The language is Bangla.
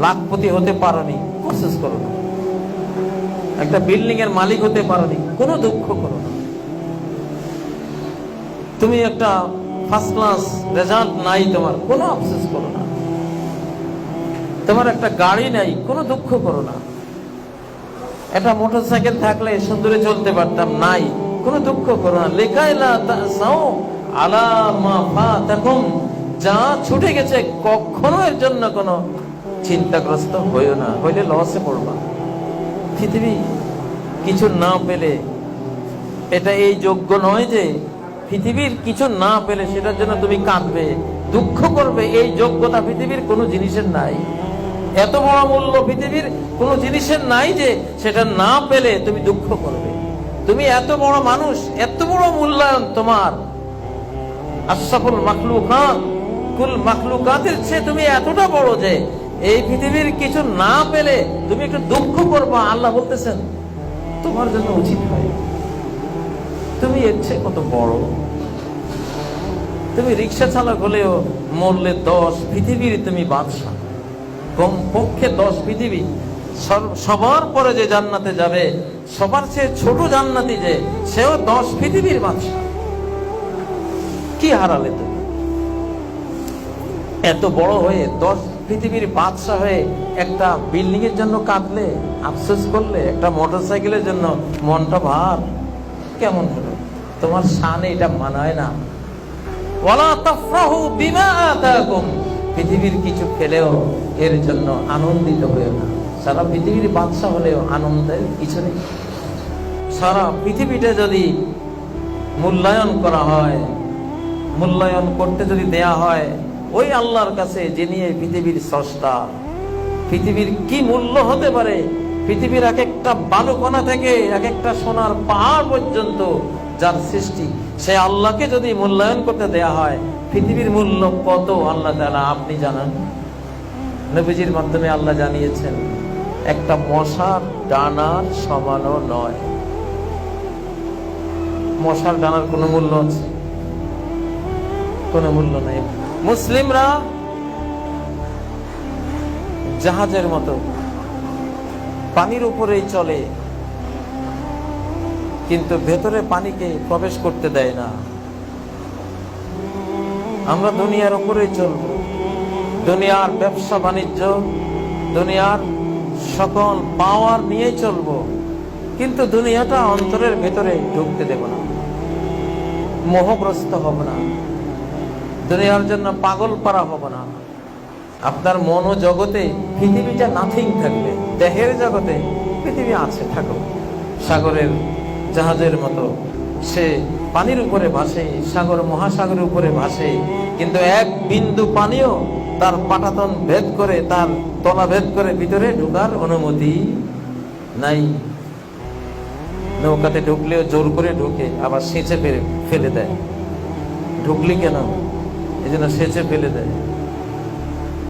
লাখপতি হতে পারোনি, আফসোস করো না। একটা বিল্ডিং এর মালিক হতে পারোনি, কোনো দুঃখ করো না। তুমি একটা ফার্স্ট ক্লাস রেজাল্ট নাই তোমার, কোনো আফসোস করো না। তোমার একটা গাড়ি নাই, কোনো দুঃখ করো না। একটা মোটরসাইকেল থাকলে সুন্দরে চলতে পারতাম, নাই, কোনো দুঃখ করো না। লেখাইলা তাসাও আলা মা ফাতাকুম, যা ছুটে গেছে কখনো এর জন্য কোনো চিন্তাগ্রস্ত হইও না, হইলে লসে পড়বা। পৃথিবী কিছু না পেলে এটা এই যোগ্য নয় যে পৃথিবীর কিছু না পেলে সেটার জন্য তুমি কাঁদবে, দুঃখ করবে, এই যোগ্যতা পৃথিবীর কোনো জিনিসের নাই। এত বড় মূল্য পৃথিবীর কোনো জিনিসের নাই যে সেটা না পেলে তুমি দুঃখ করবে। তুমি এত বড় মানুষ, এত বড় মূল্যায়ন তোমার, আশরাফুল মাখলুকাত, কুল মাখলুকাতের চেয়ে তুমি এতটা বড় যে এই পৃথিবীর কিছু না পেলে তুমি একটু দুঃখ করবা। আল্লাহ বলতেছেন তোমার জন্য উচিত হয়, তুমি এর চেয়ে কত বড়। তুমি রিক্সা চালক হলেও মরলে 10 পৃথিবীর তুমি বাদশা, কমপক্ষে 10 পৃথিবী। সবার পরে যে জান্নাতে যাবে, সবার চেয়ে ছোট জান্নাতি যে, সেও 10 পৃথিবীর বাদশা। কি হারালে তুমি? এত বড় হয়ে 10 পৃথিবীর বাদশা হয়ে একটা বিল্ডিং এর জন্য কাঁদলে, আফসোস করলে, একটা মোটরসাইকেলের জন্য মনটা ভার, কেমন হলো? তোমার শানে এটা মানায় না। ওয়ালা তাফরাহু বিমা আতাকুম, পৃথিবীর কিছু পেলেও এর জন্য আনন্দিত হয়েও না। সারা পৃথিবীর বাদশা হলেও আনন্দের কিছু নেই। সারা পৃথিবীটা যদি মূল্যায়ন করা হয়, মূল্যায়ন করতে যদি দেয়া হয় ওই আল্লাহর কাছে, যিনি এই পৃথিবীর স্রষ্টা, পৃথিবীর কি মূল্য হতে পারে? পৃথিবীর এক একটা বালুকণা থেকে এক একটা সোনার পাহাড় পর্যন্ত যার সৃষ্টি, সে আল্লাহকে যদি মূল্যায়ন করতে দেয়া হয়, পৃথিবীর মূল্য কত আল্লাহ তাআলা আপনি জানান। নবীজির মাধ্যমে আল্লাহ জানিয়েছেন একটা মশার ডানার সমানও নয়। মশার ডানার কোনো মূল্য আছে? কোনো মূল্য নেই। মুসলিমরা জাহাজের মতো পানির উপরেই চলে, কিন্তু ভেতরে পানিকে প্রবেশ করতে দেয় না। আমরা দুনিয়ার উপরেই চলব, দুনিয়ার ব্যবসা বাণিজ্য, দুনিয়ার সকল পাওয়ার নিয়ে চলব, কিন্তু দুনিয়াটা অন্তরের ভেতরে ঢুকতে দেব না, মোহগ্রস্ত হব না, দুনিয়ার জন্য পাগল পারা হব না। আপনার মনো জগতে পৃথিবীটা নাথিং থাকবে, দেহের জগতে পৃথিবী আছে, থাকো। সাগরের জাহাজের মতো সে পানির উপরে ভাসে, সাগর মহাসাগরের উপরে ভাসে, কিন্তু এক বিন্দু পানিও তার পাটাতন ভেদ করে, তার তলা ভেদ করে ভিতরে ঢোকার অনুমতি নাই। নৌকাতে ঢুকলেও জোর করে ঢুকে, আবার সেচে ফেলে দেয়। ঢুকলি কেন? এই জন্য সেচে ফেলে দেয়।